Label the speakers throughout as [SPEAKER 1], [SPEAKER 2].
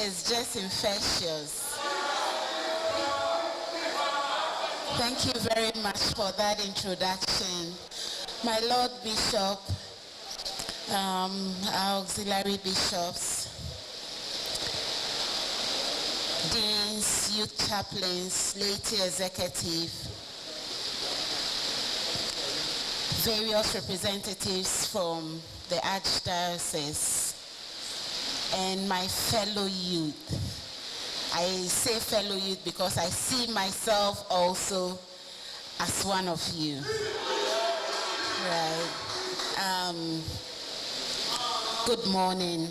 [SPEAKER 1] is just infectious. Thank you very much for that introduction. My Lord Bishop, our auxiliary bishops, deans, youth chaplains, laity executive, various representatives from the Archdiocese, and my fellow youth. I say fellow youth because I see myself also as one of you. Right. Good morning.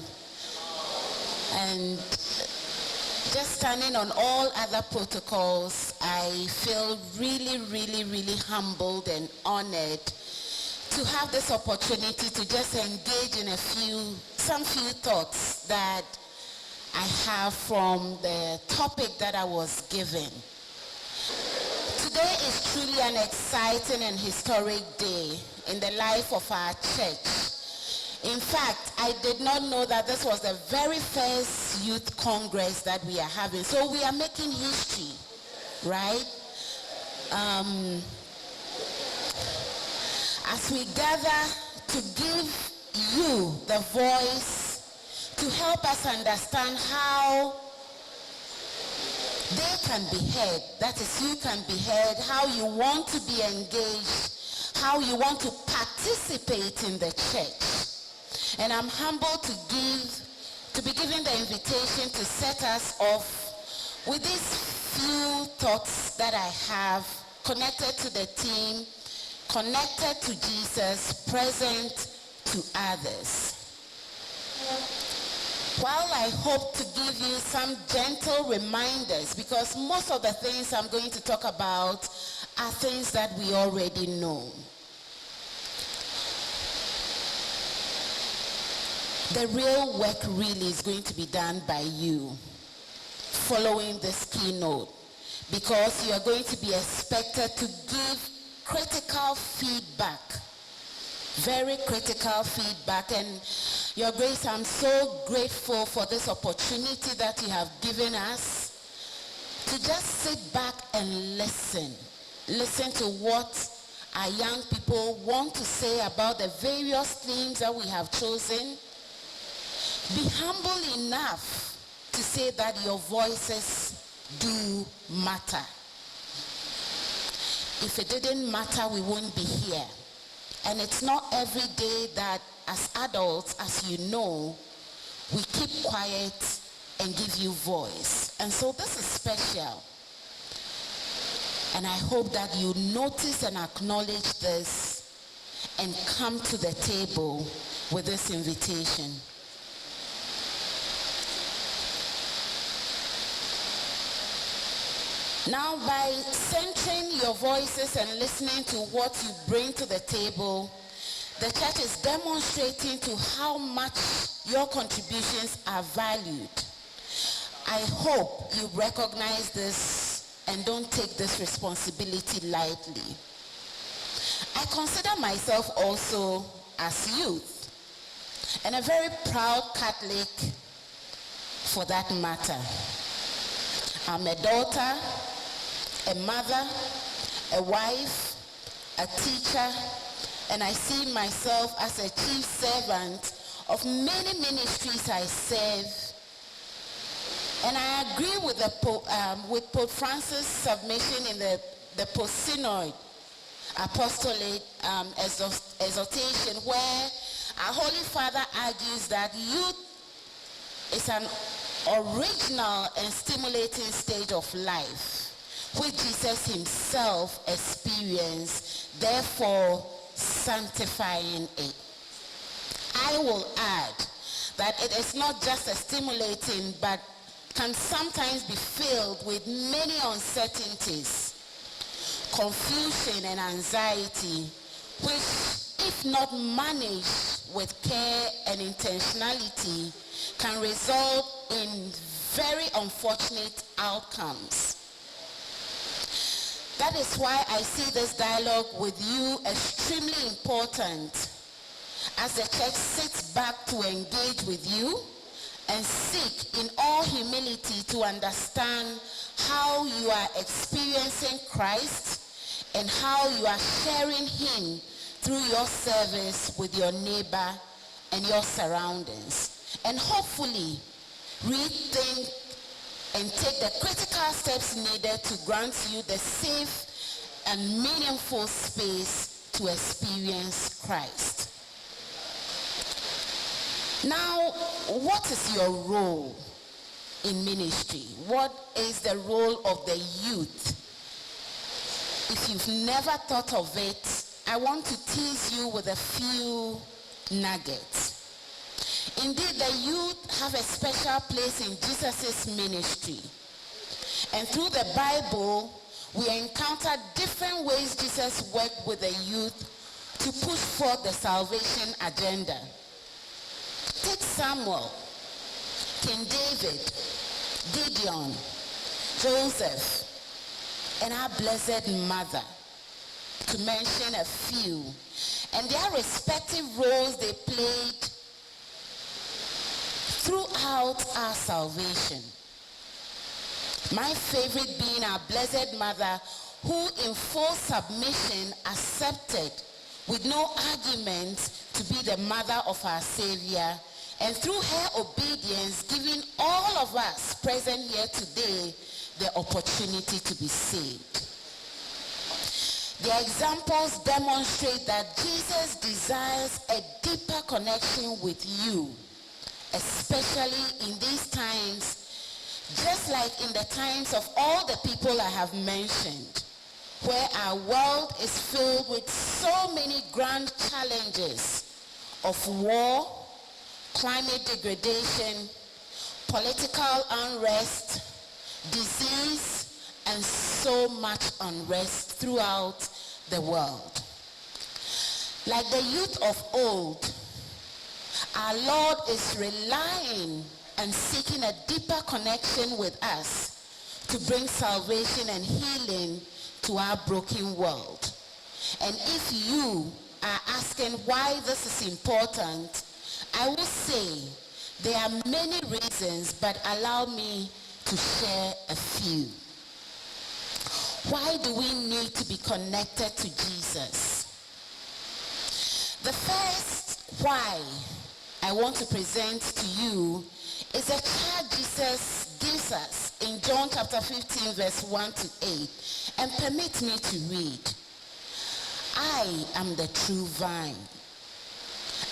[SPEAKER 1] And just standing on all other protocols, I feel really, really, really humbled and honored to have this opportunity to just engage in some few thoughts that I have from the topic that I was given. Today is truly an exciting and historic day in the life of our church. In fact, I did not know that this was the very first youth congress that we are having. So we are making history, right? As we gather to give you the voice to help us understand how they can be heard, that is, you can be heard, how you want to be engaged, how you want to participate in the church. And I'm humbled to be given the invitation to set us off with these few thoughts that I have connected to the team, connected to Jesus, present to others. While I hope to give you some gentle reminders, because most of the things I'm going to talk about are things that we already know. The real work really is going to be done by you following this keynote, because you are going to be expected to give critical feedback, very critical feedback. And Your Grace, I'm so grateful for this opportunity that you have given us to just sit back and listen to what our young people want to say about the various themes that we have chosen. Be humble enough to say that your voices do matter. If it didn't matter, we wouldn't be here. And it's not every day that as adults, as you know, we keep quiet and give you voice. And so this is special. And I hope that you notice and acknowledge this and come to the table with this invitation. Now, by centering your voices and listening to what you bring to the table, the church is demonstrating to how much your contributions are valued. I hope you recognize this and don't take this responsibility lightly. I consider myself also as youth, and a very proud Catholic for that matter. I'm a daughter, a mother, a wife, a teacher, and I see myself as a chief servant of many ministries I serve. And I agree with Pope Francis' submission in the post-synod apostolate exhortation, where our Holy Father argues that youth is an original and stimulating stage of life, which Jesus himself experienced, therefore sanctifying it. I will add that it is not just a stimulating, but can sometimes be filled with many uncertainties, confusion and anxiety, which, if not managed with care and intentionality, can result in very unfortunate outcomes. That is why I see this dialogue with you extremely important, as the church sits back to engage with you and seek in all humility to understand how you are experiencing Christ and how you are sharing him through your service with your neighbor and your surroundings. And hopefully rethink and take the critical steps needed to grant you the safe and meaningful space to experience Christ. Now, what is your role in ministry? What is the role of the youth? If you've never thought of it, I want to tease you with a few nuggets. Indeed, the youth have a special place in Jesus' ministry. And through the Bible, we encounter different ways Jesus worked with the youth to push forth the salvation agenda. Take Samuel, King David, Gideon, Joseph, and our Blessed Mother, to mention a few, and their respective roles they played throughout our salvation. My favorite being our Blessed Mother, who in full submission accepted with no argument to be the mother of our Savior, and through her obedience giving all of us present here today the opportunity to be saved. The examples demonstrate that Jesus desires a deeper connection with you, especially in these times, just like in the times of all the people I have mentioned, where our world is filled with so many grand challenges of war, climate degradation, political unrest, disease, and so much unrest throughout the world. Like the youth of old, our Lord is relying and seeking a deeper connection with us to bring salvation and healing to our broken world. And if you are asking why this is important, I will say there are many reasons, but allow me to share a few. Why do we need to be connected to Jesus? The first why I want to present to you is a charge Jesus gives us in John chapter 15 verse 1 to 8. And permit me to read. I am the true vine,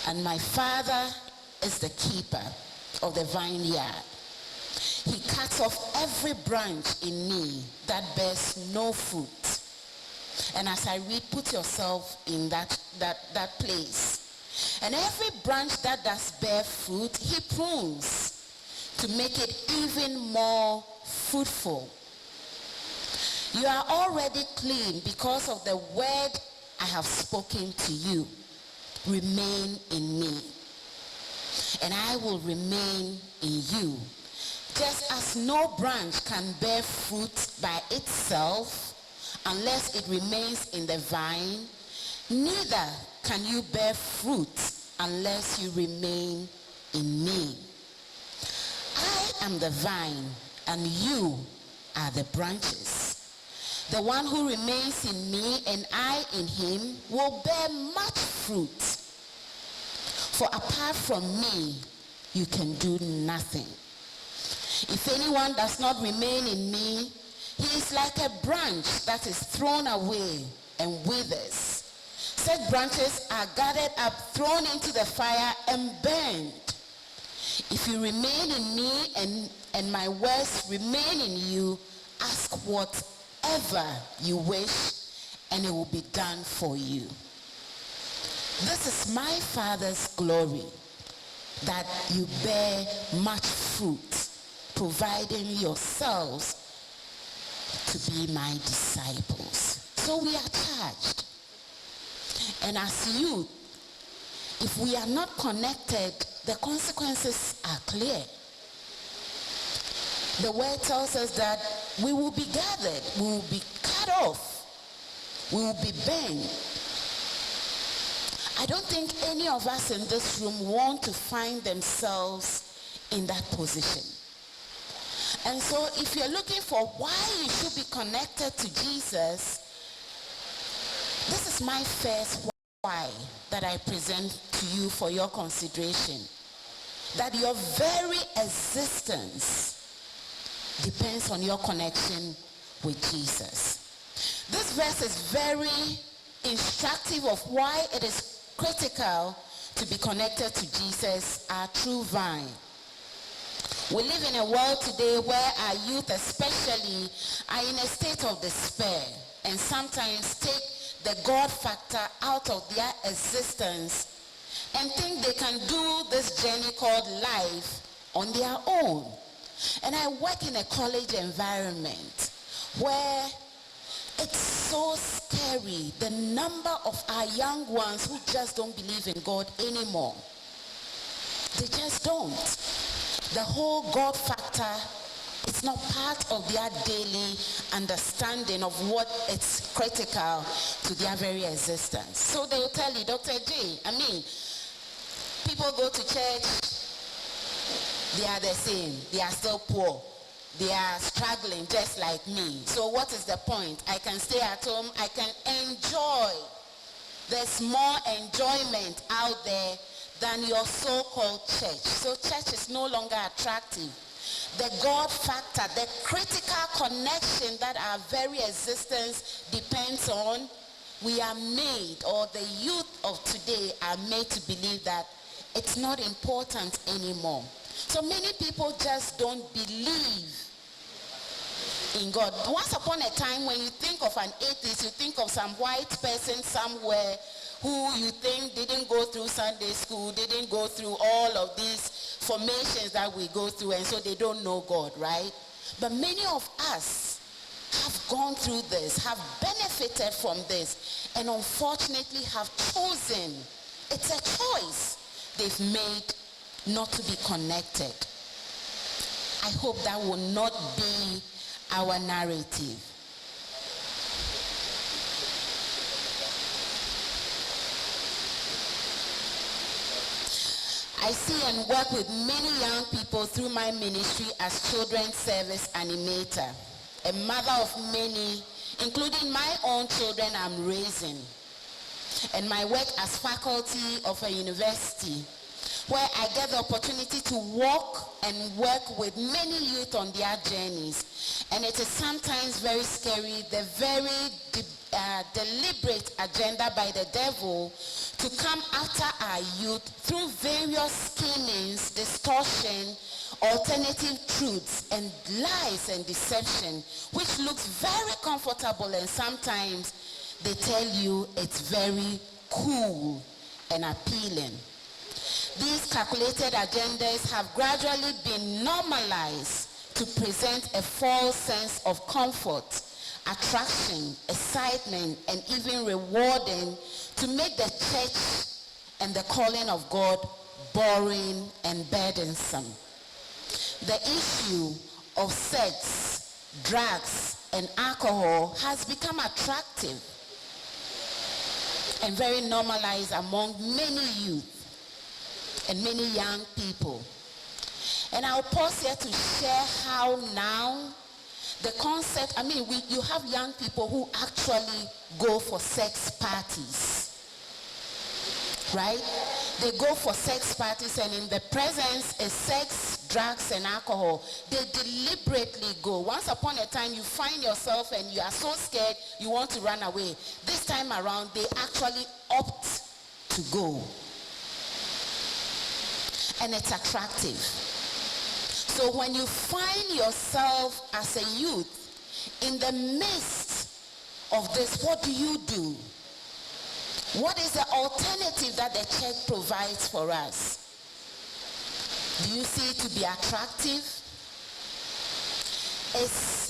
[SPEAKER 1] and my Father is the keeper of the vineyard. He cuts off every branch in me that bears no fruit. And as I read, put yourself in that place. And every branch that does bear fruit, he prunes to make it even more fruitful. You are already clean because of the word I have spoken to you. Remain in me, and I will remain in you. Just as no branch can bear fruit by itself unless it remains in the vine, neither can you bear fruit unless you remain in me. I am the vine, and you are the branches. The one who remains in me and I in him will bear much fruit. For apart from me, you can do nothing. If anyone does not remain in me, he is like a branch that is thrown away and withers. Such branches are gathered up, thrown into the fire, and burned. If you remain in me and my words remain in you, ask whatever you wish, and it will be done for you. This is my Father's glory, that you bear much fruit, providing yourselves to be my disciples. So we are charged. And as youth, if we are not connected, the consequences are clear. The word tells us that we will be gathered, we will be cut off, we will be burned. I don't think any of us in this room want to find themselves in that position. And so if you're looking for why you should be connected to Jesus, this is my first why that I present to you for your consideration. That your very existence depends on your connection with Jesus. This verse is very instructive of why it is critical to be connected to Jesus, our true vine. We live in a world today where our youth especially are in a state of despair and sometimes take the God factor out of their existence and think they can do this journey called life on their own. And I work in a college environment where it's so scary, the number of our young ones who just don't believe in God anymore. They just don't. The whole God factor is not part of their daily understanding of what is critical to their very existence. So they will tell you, Dr. J, people go to church, they are the same, they are still poor. They are struggling just like me. So what is the point? I can stay at home, I can enjoy. There's more enjoyment out there than your so-called church. So church is no longer attractive. The God factor, the critical connection that our very existence depends on, we are made, or the youth of today are made to believe that it's not important anymore. So many people just don't believe in God. Once upon a time, when you think of an atheist, you think of some white person somewhere who you think didn't go through Sunday school, didn't go through all of these formations that we go through, and so they don't know God, right? But many of us have gone through this, have benefited from this, and unfortunately have chosen, it's a choice they've made not to be connected. I hope that will not be our narrative. I see and work with many young people through my ministry as children's service animator, a mother of many, including my own children I'm raising, and my work as faculty of a university, where I get the opportunity to walk and work with many youth on their journeys. And it is sometimes very scary, the very deliberate agenda by the devil to come after our youth through various schemings, distortion, alternative truths, and lies and deception, which looks very comfortable, and sometimes they tell you it's very cool and appealing. These calculated agendas have gradually been normalized to present a false sense of comfort, attraction, excitement, and even rewarding, to make the church and the calling of God boring and burdensome. The issue of sex, drugs, and alcohol has become attractive and very normalized among many youth and many young people. And I'll pause here to share how now the concept, you have young people who actually go for sex parties, right? They go for sex parties, and in the presence is sex, drugs, and alcohol. They deliberately go. Once upon a time, you find yourself and you are so scared you want to run away. This time around, they actually opt to go. And it's attractive. So when you find yourself as a youth in the midst of this, what do? What is the alternative that the church provides for us? Do you see it to be attractive? It's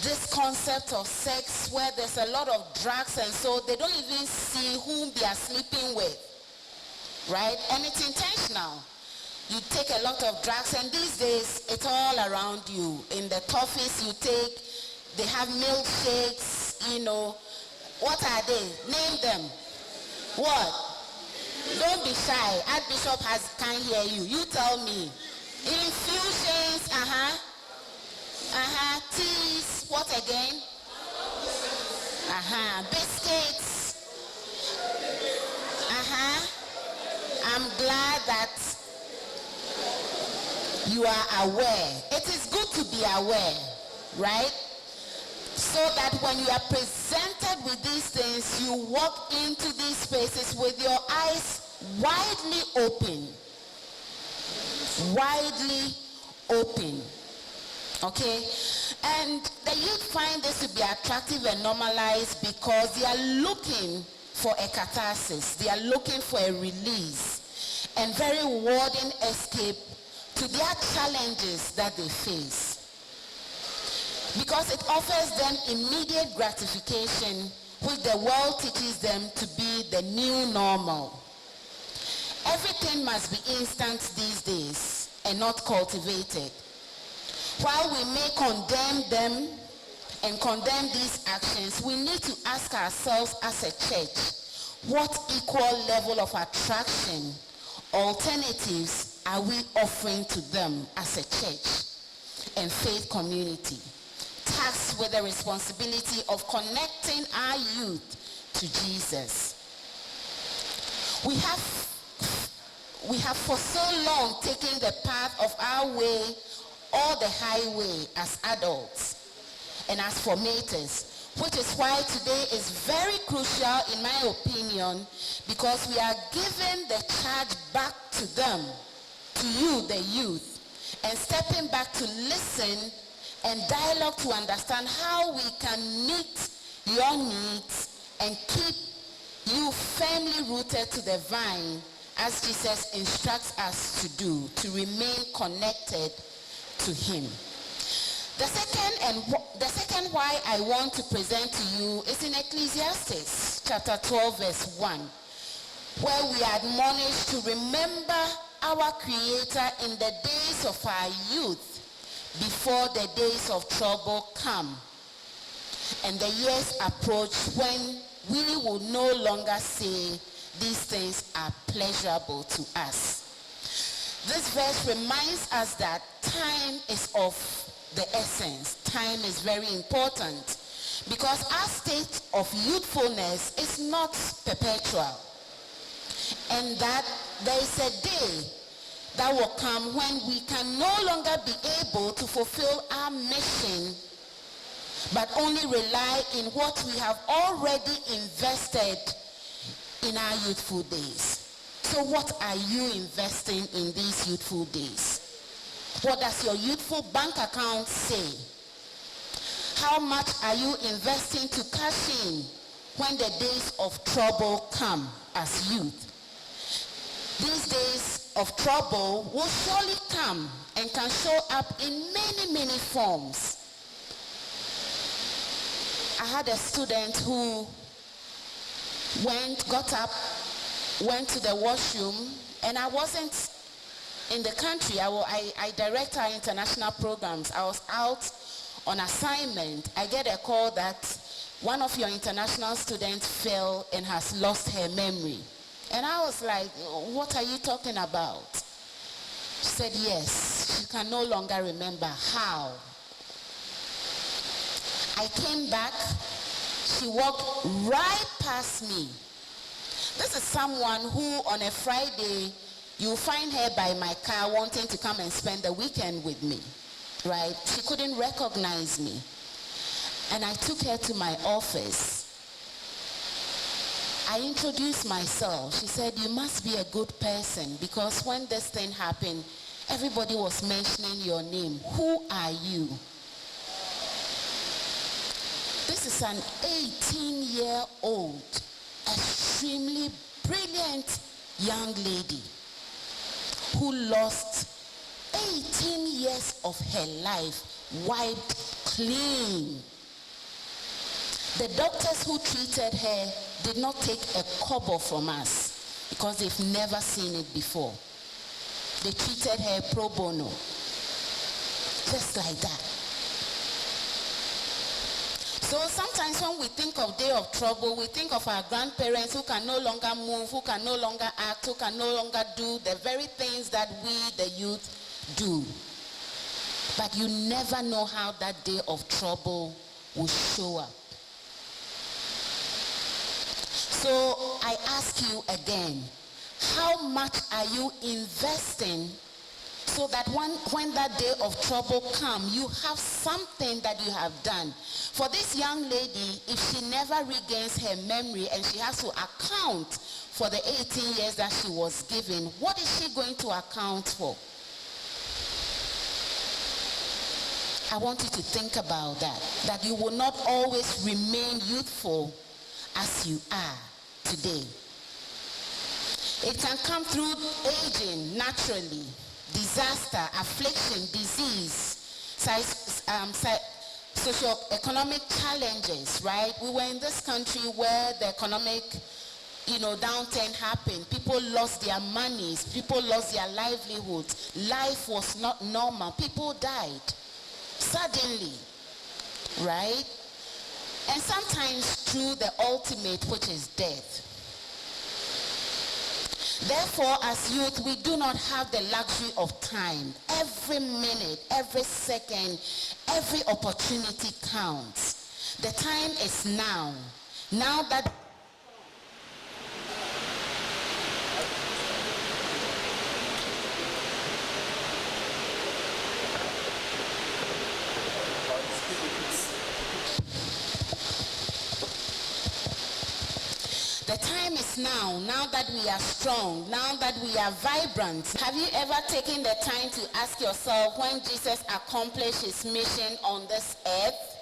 [SPEAKER 1] this concept of sex where there's a lot of drugs, and so they don't even see whom they are sleeping with, right? And it's intentional. You take a lot of drugs, and these days it's all around you. In the toffees you take, they have milkshakes, What are they? Name them. What? Don't be shy. Archbishop can't hear you. You tell me. Even Cushions, teas, what again? Biscuits. I'm glad that you are aware. It is good to be aware, right? So that when you are presented with these things, you walk into these spaces with your eyes widely open. Widely open. Okay? And the youth find this to be attractive and normalized because they are looking for a catharsis. They are looking for a release and very rewarding escape to their challenges that they face. Because it offers them immediate gratification, which the world teaches them to be the new normal. Everything must be instant these days and not cultivated. While we may condemn them and condemn these actions, we need to ask ourselves as a church, what equal level of attraction, alternatives are we offering to them as a church and faith community, tasked with the responsibility of connecting our youth to Jesus? We have for so long taken the path of our way or the highway as adults and as formators, which is why today is very crucial in my opinion, because we are giving the charge back to them, to you, the youth, and stepping back to listen and dialogue to understand how we can meet your needs and keep you firmly rooted to the vine, as Jesus instructs us to do, to remain connected to him. The second why I want to present to you is in Ecclesiastes chapter 12 verse 1, where we are admonished to remember our Creator in the days of our youth, before the days of trouble come and the years approach when we will no longer say these things are pleasurable to us. This verse reminds us that time is of the essence. Time is very important because our state of youthfulness is not perpetual, and that there is a day that will come when we can no longer be able to fulfill our mission, but only rely in what we have already invested in our youthful days. So what are you investing in these youthful days? What does your youthful bank account say? How much are you investing to cash in when the days of trouble come as youth? These days of trouble will surely come and can show up in many, many forms. I had a student who got up, went to the washroom, and I wasn't in the country. I direct our international programs. I was out on assignment. I get a call that one of your international students fell and has lost her memory. And I was like, what are you talking about? She said, yes, she can no longer remember. How? I came back. She walked right past me. This is someone who on a Friday, you'll find her by my car wanting to come and spend the weekend with me, right? She couldn't recognize me. And I took her to my office. I introduced myself. She said, you must be a good person because when this thing happened, everybody was mentioning your name. Who are you? This is an 18-year-old, extremely brilliant young lady who lost 18 years of her life wiped clean. The doctors who treated her did not take a kobo from us because they've never seen it before. They treated her pro bono, just like that. So sometimes when we think of day of trouble, we think of our grandparents who can no longer move, who can no longer act, who can no longer do the very things that we, the youth, do. But you never know how that day of trouble will show up. So I ask you again, how much are you investing so that when that day of trouble comes, you have something that you have done? For this young lady, if she never regains her memory and she has to account for the 18 years that she was given, what is she going to account for? I want you to think about that you will not always remain youthful as you are today. It can come through aging naturally, disaster, affliction, disease, socio-economic challenges, right? We were in this country where the economic downturn happened. People lost their monies, people lost their livelihoods. Life was not normal. People died suddenly, right? And sometimes through the ultimate, which is death. Therefore, as youth, we do not have the luxury of time. Every minute, every second, every opportunity counts. The time is now. Now that the time is now that we are strong, now that we are vibrant. Have you ever taken the time to ask yourself when Jesus accomplished his mission on this earth?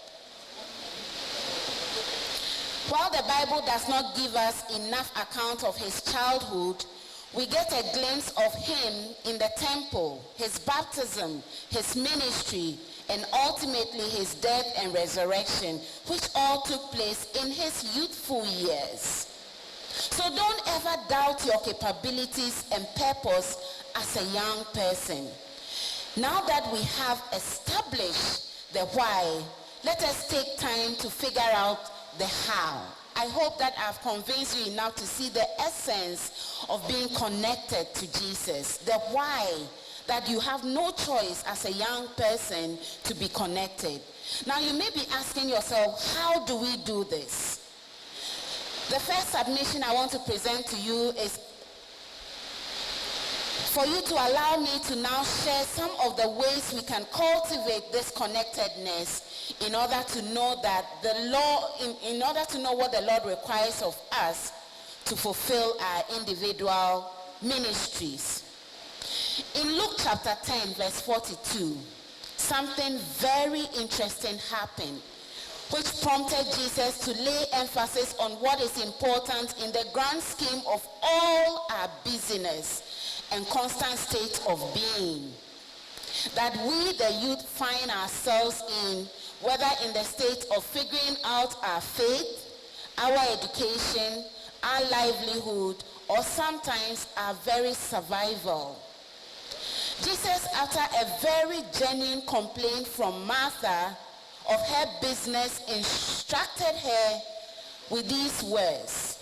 [SPEAKER 1] While the Bible does not give us enough account of his childhood, we get a glimpse of him in the temple, his baptism, his ministry, and ultimately his death and resurrection, which all took place in his youthful years. So don't ever doubt your capabilities and purpose as a young person. Now that we have established the why, let us take time to figure out the how. I hope that I've convinced you enough to see the essence of being connected to Jesus. The why, that you have no choice as a young person to be connected. Now you may be asking yourself, how do we do this? The first submission I want to present to you is for you to allow me to now share some of the ways we can cultivate this connectedness in order to know that in order to know what the Lord requires of us to fulfill our individual ministries. In Luke chapter 10, verse 42, something very interesting happened, which prompted Jesus to lay emphasis on what is important in the grand scheme of all our business and constant state of being. That we, the youth, find ourselves in, whether in the state of figuring out our faith, our education, our livelihood, or sometimes our very survival. Jesus, after a very genuine complaint from Martha of her business, instructed her with these words,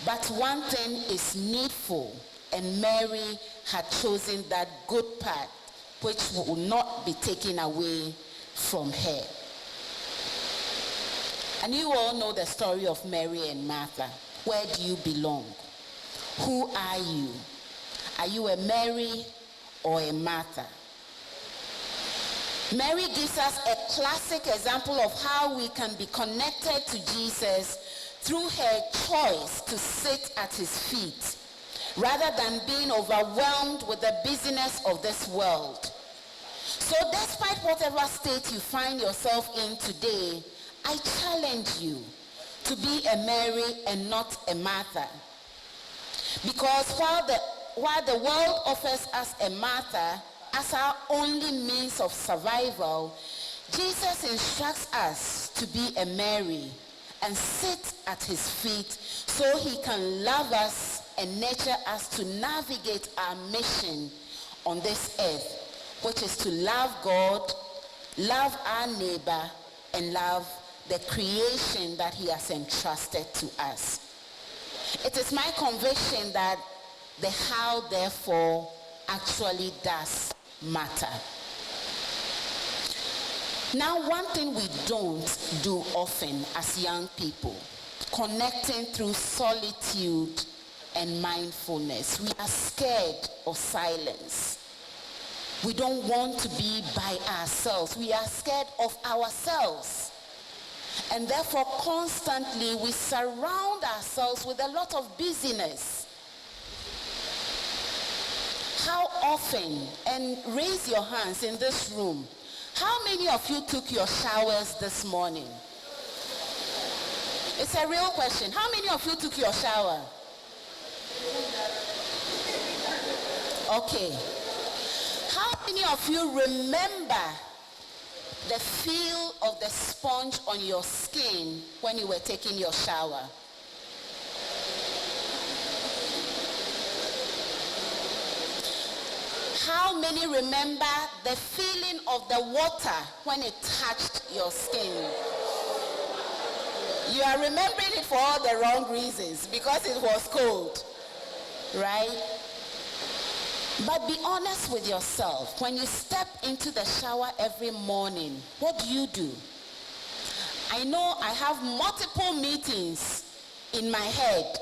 [SPEAKER 1] "But one thing is needful," and Mary had chosen that good part which will not be taken away from her. And you all know the story of Mary and Martha. Where do you belong? Who are you? Are you a Mary or a Martha? Mary gives us a classic example of how we can be connected to Jesus through her choice to sit at his feet, rather than being overwhelmed with the busyness of this world. So despite whatever state you find yourself in today, I challenge you to be a Mary and not a Martha. Because while the world offers us a Martha as our only means of survival, Jesus instructs us to be a Mary and sit at his feet so he can love us and nurture us to navigate our mission on this earth, which is to love God, love our neighbor, and love the creation that he has entrusted to us. It is my conviction that the how, therefore, actually does matter. Now, one thing we don't do often as young people, connecting through solitude and mindfulness. We are scared of silence. We don't want to be by ourselves. We are scared of ourselves. And therefore, constantly, we surround ourselves with a lot of busyness. How often, and raise your hands in this room, how many of you took your showers this morning? It's a real question. How many of you took your shower? Okay. How many of you remember the feel of the sponge on your skin when you were taking your shower? How many remember the feeling of the water when it touched your skin? You are remembering it for all the wrong reasons, because it was cold, right? But be honest with yourself. When you step into the shower every morning, what do? I know I have multiple meetings in my head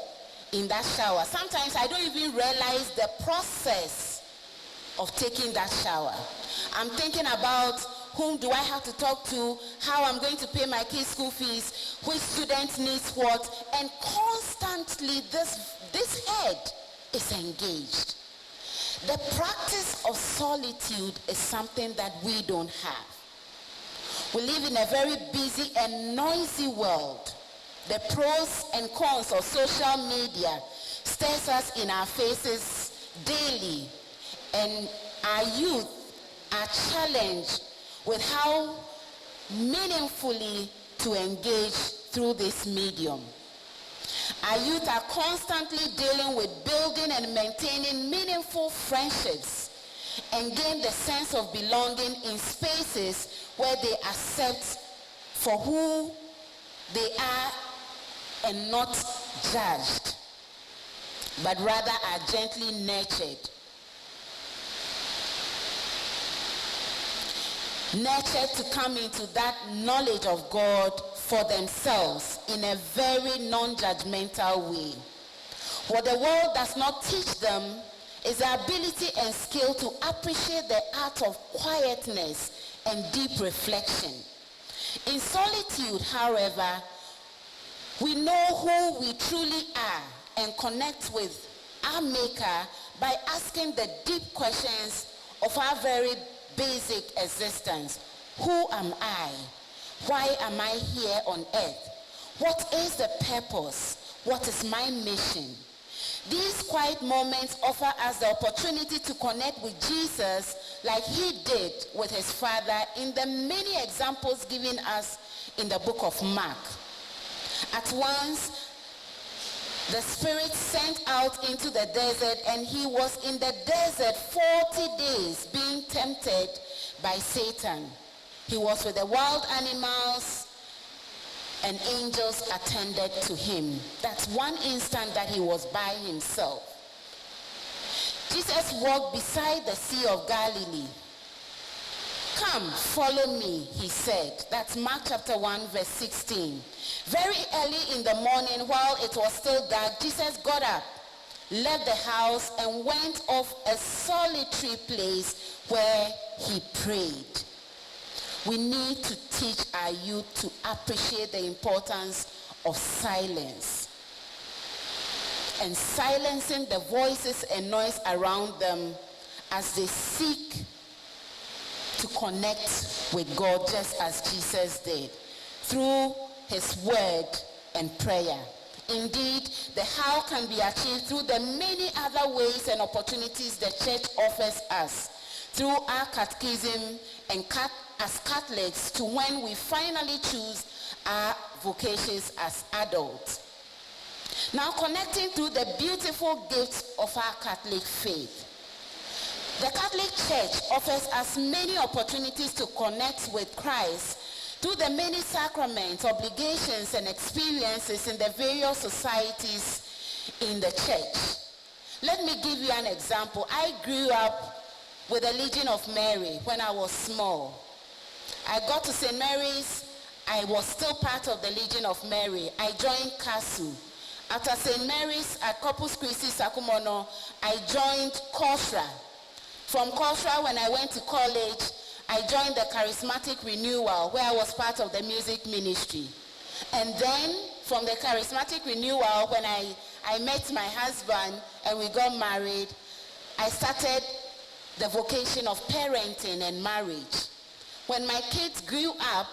[SPEAKER 1] in that shower. Sometimes I don't even realize the process of taking that shower. I'm thinking about whom do I have to talk to, how I'm going to pay my kids' school fees, which student needs what, and constantly this head is engaged. The practice of solitude is something that we don't have. We live in a very busy and noisy world. The pros and cons of social media stares us in our faces daily, and our youth are challenged with how meaningfully to engage through this medium. Our youth are constantly dealing with building and maintaining meaningful friendships and gain the sense of belonging in spaces where they accept for who they are and not judged, but rather are gently nurtured. Nurtured to come into that knowledge of God for themselves in a very non-judgmental way. What the world does not teach them is the ability and skill to appreciate the art of quietness and deep reflection. In solitude, however, we know who we truly are and connect with our Maker by asking the deep questions of our very basic existence. Who am I? Why am I here on earth? What is the purpose? What is my mission? These quiet moments offer us the opportunity to connect with Jesus like he did with his Father in the many examples given us in the book of Mark. At once, the Spirit sent out into the desert, and he was in the desert 40 days being tempted by Satan. He was with the wild animals, and angels attended to him. That's one instant that he was by himself. Jesus walked beside the Sea of Galilee. Come, follow me, he said. That's Mark chapter 1, verse 16. Very early in the morning, while it was still dark, Jesus got up, left the house, and went off a solitary place where he prayed. We need to teach our youth to appreciate the importance of silence and silencing the voices and noise around them as they seek to connect with God, just as Jesus did, through his word and prayer. Indeed, the how can be achieved through the many other ways and opportunities the church offers us, through our catechism and as Catholics, to when we finally choose our vocations as adults. Now, connecting through the beautiful gifts of our Catholic faith. The Catholic Church offers us many opportunities to connect with Christ through the many sacraments, obligations, and experiences in the various societies in the church. Let me give you an example. I grew up with the Legion of Mary when I was small. I got to St. Mary's, I was still part of the Legion of Mary. I joined CASU. After St. Mary's at Corpus Christi, Sakumono, I joined Kosra. From Kosra, when I went to college, I joined the Charismatic Renewal, where I was part of the music ministry. And then, from the Charismatic Renewal, when I met my husband and we got married, I started the vocation of parenting and marriage. When my kids grew up,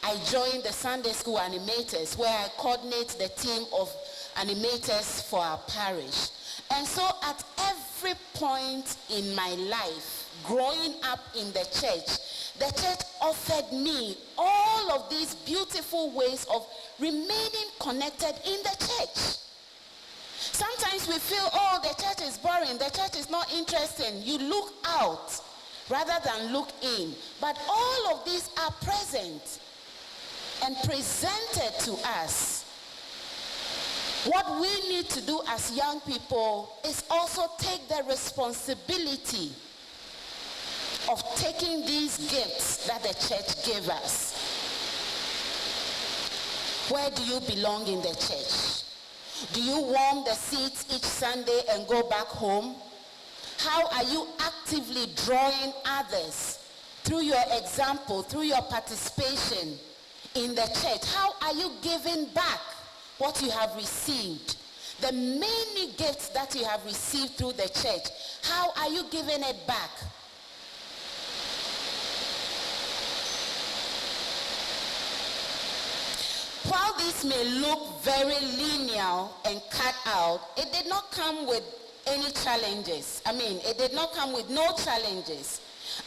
[SPEAKER 1] I joined the Sunday School Animators, where I coordinate the team of animators for our parish. And so at every point in my life, growing up in the church offered me all of these beautiful ways of remaining connected in the church. Sometimes we feel, oh, the church is boring, the church is not interesting. You look out rather than look in. But all of these are present and presented to us. What we need to do as young people is also take the responsibility of taking these gifts that the church gave us. Where do you belong in the church? Do you warm the seats each Sunday and go back home? How are you actively drawing others through your example, through your participation in the church? How are you giving back what you have received? The many gifts that you have received through the church, how are you giving it back? While this may look very linear and cut out, it did not come with any challenges. It did not come with no challenges.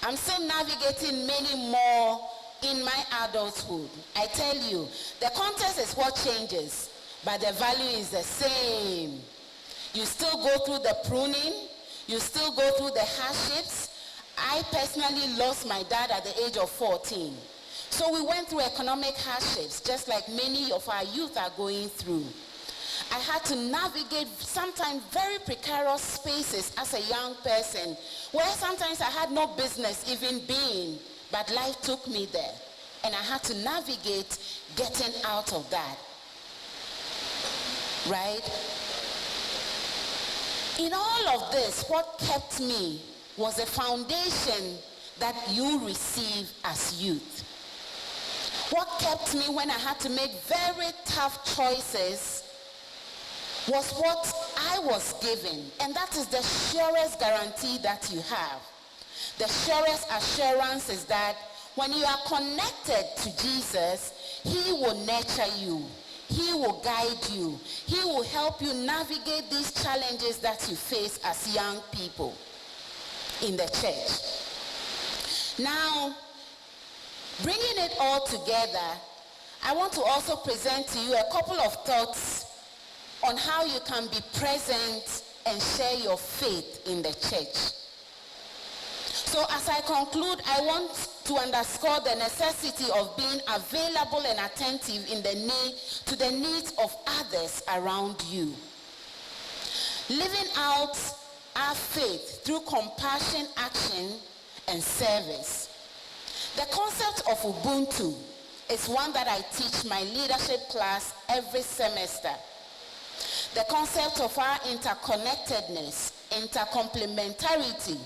[SPEAKER 1] I'm still navigating many more in my adulthood. I tell you, the context is what changes, but the value is the same. You still go through the pruning, you still go through the hardships. I personally lost my dad at the age of 14. So we went through economic hardships, just like many of our youth are going through. I had to navigate sometimes very precarious spaces as a young person, where sometimes I had no business even being, but life took me there. And I had to navigate getting out of that. Right? In all of this, what kept me was a foundation that you receive as youth. What kept me when I had to make very tough choices was what I was given. And that is the surest guarantee that you have. The surest assurance is that when you are connected to Jesus, he will nurture you. He will guide you. He will help you navigate these challenges that you face as young people in the church. Now, bringing it all together, I want to also present to you a couple of thoughts on how you can be present and share your faith in the church. So as I conclude, I want to underscore the necessity of being available and attentive to the needs of others around you. Living out our faith through compassion, action, and service. The concept of Ubuntu is one that I teach my leadership class every semester. The concept of our interconnectedness, intercomplementarity,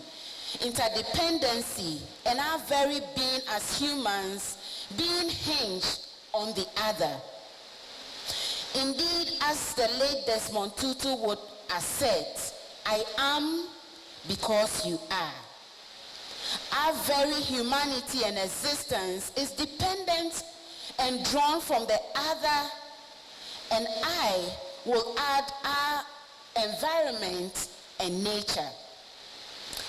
[SPEAKER 1] interdependency, and our very being as humans being hinged on the other. Indeed, as the late Desmond Tutu would assert, I am because you are. Our very humanity and existence is dependent and drawn from the other, and I will add our environment and nature.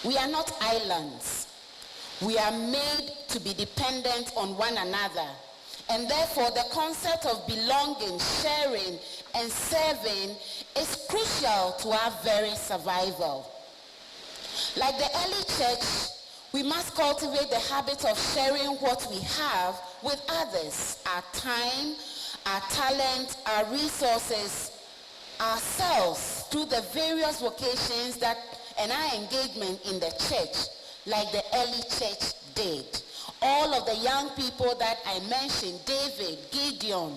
[SPEAKER 1] We are not islands. We are made to be dependent on one another. And therefore, the concept of belonging, sharing, and serving is crucial to our very survival. Like the early church, we must cultivate the habit of sharing what we have with others, our time, our talent, our resources, ourselves, through the various vocations that and our engagement in the church, like the early church did. All of the young people that I mentioned, David, Gideon,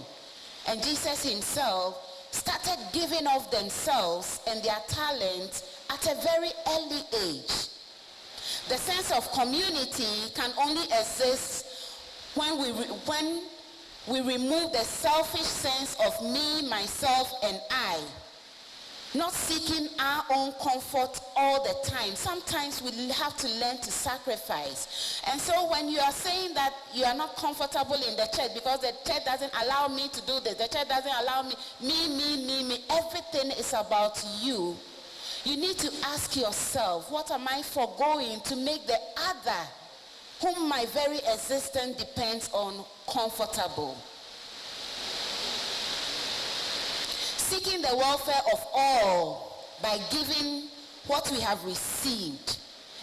[SPEAKER 1] and Jesus himself, started giving of themselves and their talents at a very early age. The sense of community can only exist when we remove the selfish sense of me, myself, and I. Not seeking our own comfort all the time. Sometimes we have to learn to sacrifice. And so when you are saying that you are not comfortable in the church because the church doesn't allow me to do this, the church doesn't allow me, everything is about you. You need to ask yourself, what am I foregoing to make the other, whom my very existence depends on, comfortable? Seeking the welfare of all by giving what we have received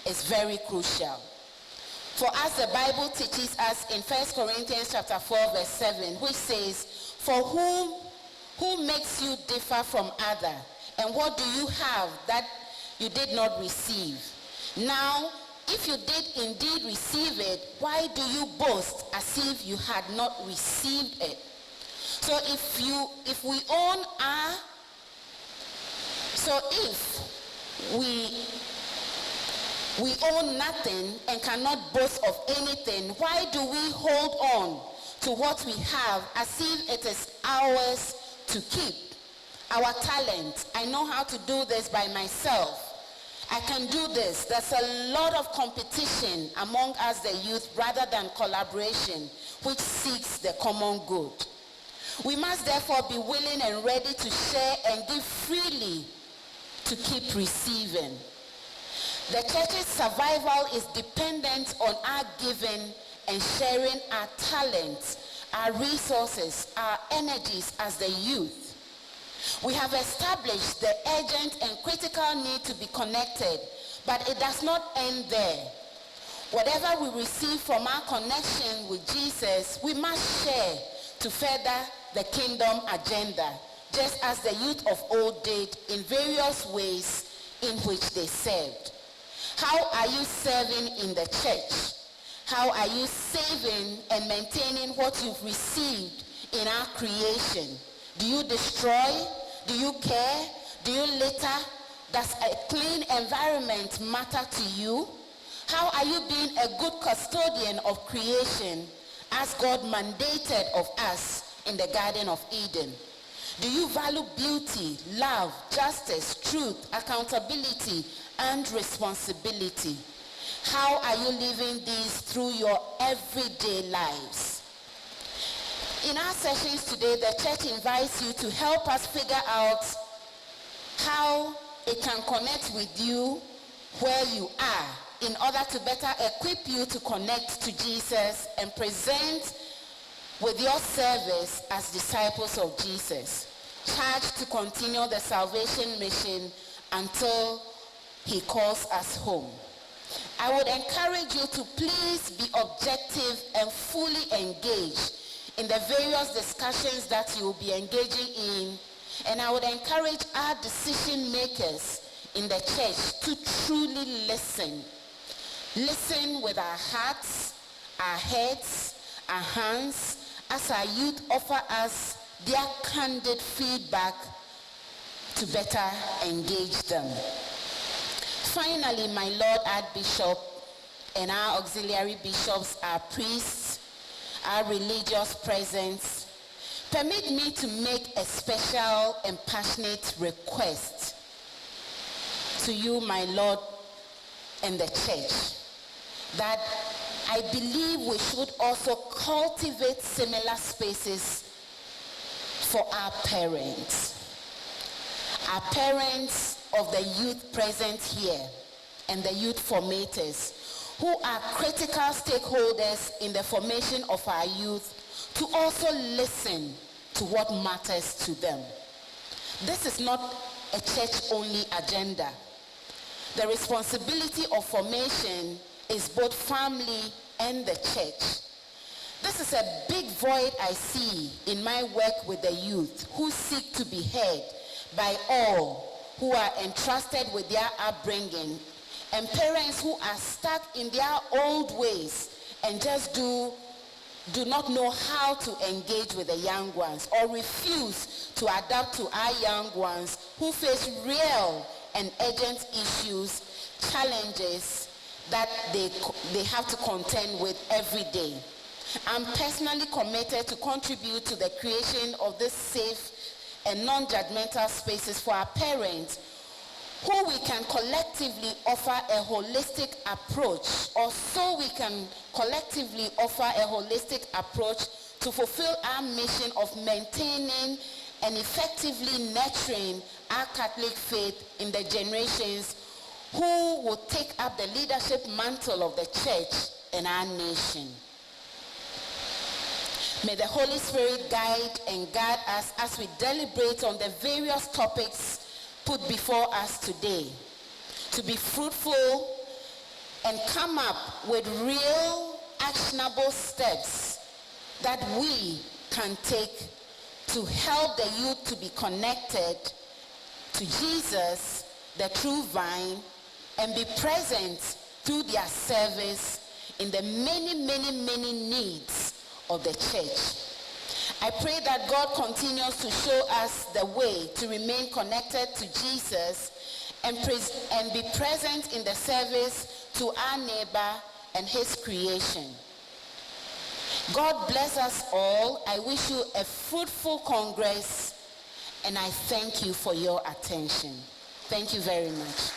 [SPEAKER 1] is very crucial. For as the Bible teaches us in 1 Corinthians chapter 4 verse 7, which says, for who makes you differ from other? And what do you have that you did not receive? Now, if you did indeed receive it, why do you boast as if you had not received it? So if we own nothing and cannot boast of anything, why do we hold on to what we have as if it is ours to keep? Our talent, I know how to do this by myself. I can do this. There's a lot of competition among us, the youth, rather than collaboration, which seeks the common good. We must therefore be willing and ready to share and give freely to keep receiving. The church's survival is dependent on our giving and sharing our talents, our resources, our energies as the youth. We have established the urgent and critical need to be connected, but it does not end there. Whatever we receive from our connection with Jesus, we must share to further the kingdom agenda, just as the youth of old did in various ways in which they served. How are you serving in the church? How are you saving and maintaining what you've received in our creation? Do you destroy? Do you care? Do you litter? Does a clean environment matter to you? How are you being a good custodian of creation as God mandated of us in the Garden of Eden? Do you value beauty, love, justice, truth, accountability, and responsibility? How are you living these through your everyday lives? In our sessions today, the church invites you to help us figure out how it can connect with you where you are in order to better equip you to connect to Jesus and present with your service as disciples of Jesus, charged to continue the salvation mission until he calls us home. I would encourage you to please be objective and fully engaged in the various discussions that you will be engaging in, and I would encourage our decision makers in the church to truly listen. Listen with our hearts, our heads, our hands, as our youth offer us their candid feedback to better engage them. Finally, my Lord Archbishop and our auxiliary bishops, our priests, our religious presence, permit me to make a special and passionate request to you, my Lord, and the church, that I believe we should also cultivate similar spaces for our parents of the youth present here and the youth formators, who are critical stakeholders in the formation of our youth, to also listen to what matters to them. This is not a church-only agenda. The responsibility of formation is both family and the church. This is a big void I see in my work with the youth, who seek to be heard by all who are entrusted with their upbringing, and parents who are stuck in their old ways and just do not know how to engage with the young ones, or refuse to adapt to our young ones who face real and urgent issues, challenges that they have to contend with every day. I'm personally committed to contribute to the creation of this safe and non-judgmental spaces for our parents, who we can collectively offer a holistic approach, or so we can collectively offer a holistic approach to fulfill our mission of maintaining and effectively nurturing our Catholic faith in the generations who will take up the leadership mantle of the church in our nation. May the Holy Spirit guide and guard us as we deliberate on the various topics put before us today, to be fruitful and come up with real actionable steps that we can take to help the youth to be connected to Jesus, the true vine, and be present through their service in the many, many, many needs of the church. I pray that God continues to show us the way to remain connected to Jesus and be present in the service to our neighbor and his creation. God bless us all. I wish you a fruitful Congress, and I thank you for your attention. Thank you very much.